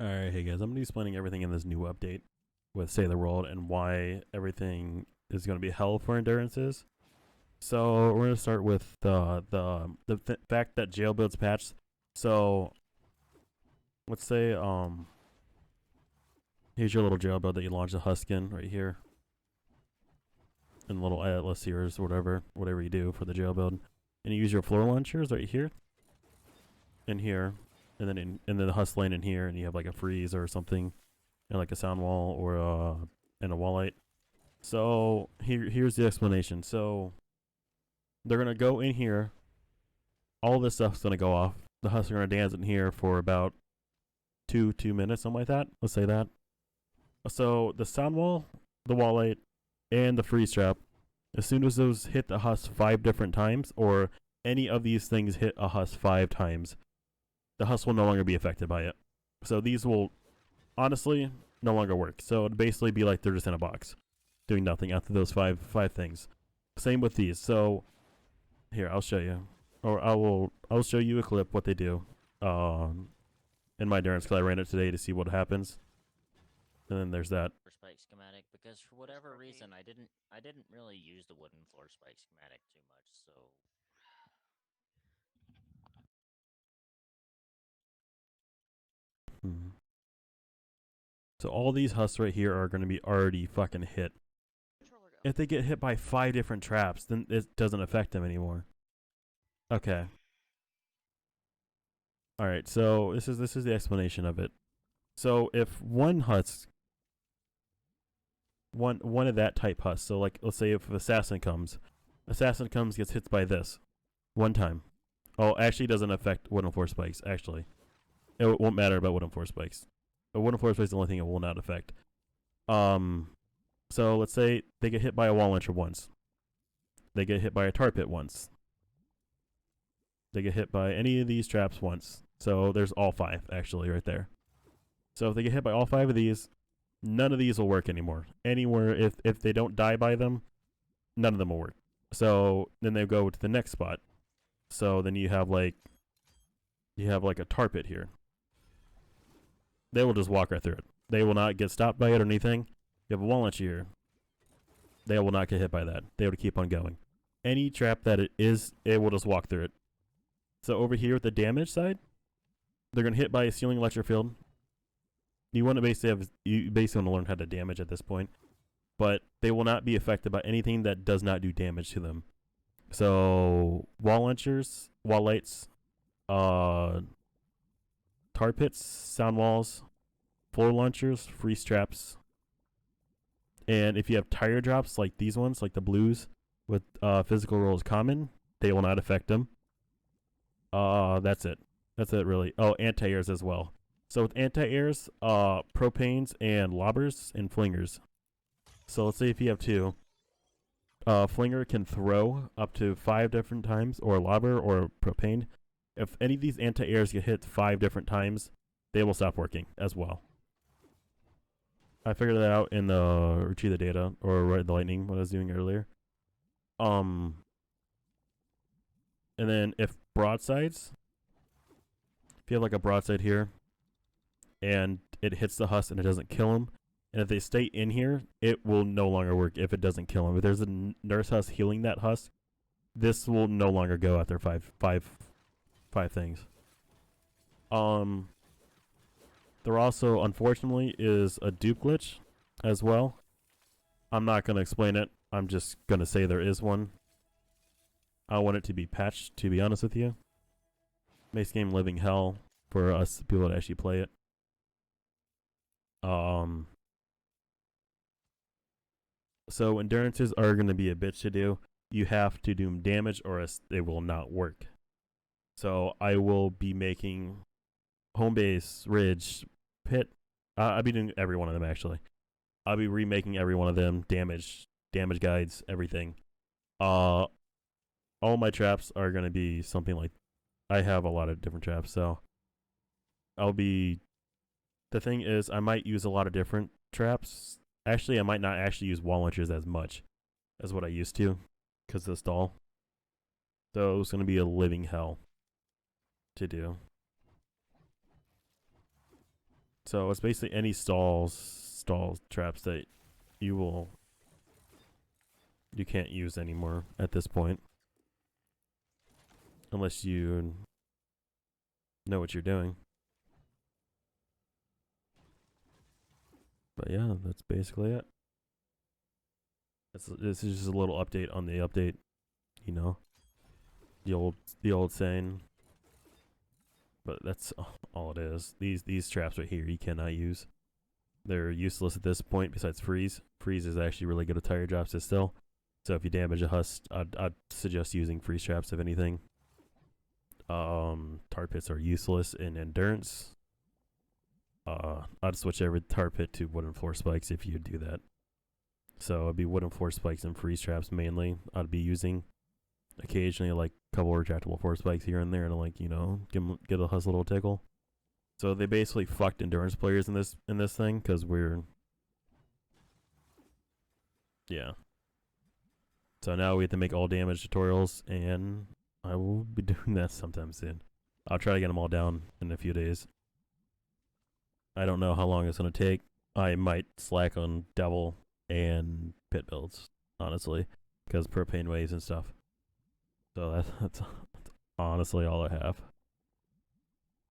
Alright, hey guys, I'm going to be explaining everything in this new update with Save the World and why everything is going to be hell for endurances. So we're going to start with the fact that jail builds patched. So let's say here's your little jail build that you launch the Huskin right here, and the little Atlas here or whatever you do for the jail build, and you use your floor launchers right here, and here, and then the Husk lane in here, and you have like a freeze or something, and like a sound wall or and a wall light. So here's the explanation. So they're gonna go in here. All this stuff's gonna go off. The Husks are gonna dance in here for about two minutes, something like that. Let's say that. So the sound wall, the wall light, and the freeze trap, as soon as those hit the Husk 5 different times, or any of these things hit a Husk 5 times, the Husk will no longer be affected by it. So these will honestly no longer work. So it'd basically be like they're just in a box, doing nothing after those five things. Same with these. So here, I'll show you, or I'll show you a clip what they do in my endurance, because I ran it today to see what happens. And then there's that. Spike schematic, because for whatever reason I didn't really use the wooden floor spike schematic too much, so So all these Husks right here are going to be already fucking hit. If they get hit by 5 different traps, then it doesn't affect them anymore. Okay. All right. So this is the explanation of it. So if one Husk, one of that type Husk, so like let's say if Assassin comes, gets hit by this one time. Oh, actually, it doesn't affect wooden floor spikes. Actually, it won't matter about wooden floor spikes. But wooden floor spikes is the only thing it will not affect. So let's say they get hit by a wall launcher once. They get hit by a tar pit once. They get hit by any of these traps once. So there's all 5 actually right there. So if they get hit by all 5 of these, none of these will work anymore. Anywhere, if they don't die by them, none of them will work. So then they go to the next spot. So then you have like a tar pit here. They will just walk right through it. They will not get stopped by it or anything. You have a wall launcher here. They will not get hit by that. They will keep on going. Any trap that it will just walk through it. So over here with the damage side, they're gonna hit by a Celing electric field. You want to basically want to learn how to damage at this point, but they will not be affected by anything that does not do damage to them. So wall launchers, wall lights, tar pits, sound walls, floor launchers, freeze traps, and if you have tire drops like these ones, like the blues with physical rolls common, they will not affect them. That's it. That's it really. Oh, anti-airs as well. So with anti-airs, propanes and lobbers and flingers. So let's say if you have 2, flinger can throw up to 5 different times, or lobber or propane. If any of these anti-airs get hit 5 different times, they will stop working as well. I figured that out in the retrieve the data or ride the lightning, what I was doing earlier. And then if broadsides, if you have like a broadside here, and it hits the Husk and it doesn't kill him, and if they stay in here, it will no longer work if it doesn't kill him. If there's a nurse Husk healing that Husk, this will no longer go after five things. There also, unfortunately, is a dupe glitch as well. I'm not going to explain it. I'm just going to say there is one. I want it to be patched, to be honest with you. Makes the game living hell for us people to actually play it. So endurances are going to be a bitch to do. You have to do damage or else they will not work. So I will be making home base, ridge, pit. I'll be doing every one of them actually. I'll be remaking every one of them. Damage guides, everything. All my traps are going to be something like, I have a lot of different traps, so I'll be, the thing is I might use a lot of different traps. Actually, I might not actually use wall launchers as much as what I used to, because of the stall. So it was going to be a living hell to do. So it's basically any stall traps that you can't use anymore at this point, unless you know what you're doing. But yeah, that's basically it. This is just a little update on the update. You know, the old saying. But that's all it is. These traps right here you cannot use. They're useless at this point. Besides freeze, freeze is actually really good at tire drops still. So if you damage a husk, I'd suggest using freeze traps if anything. Tar pits are useless in endurance. I'd switch every tar pit to wooden floor spikes if you do that. So it'd be wooden floor spikes and freeze traps mainly. I'd be using occasionally like a couple retractable floor spikes here and there to like get a little tickle. So they basically fucked endurance players in this thing because yeah. So now we have to make all damage tutorials, and I will be doing that sometime soon. I'll try to get them all down in a few days. I don't know how long it's going to take. I might slack on devil and pit builds, honestly, because propane waves and stuff. So that's honestly all I have.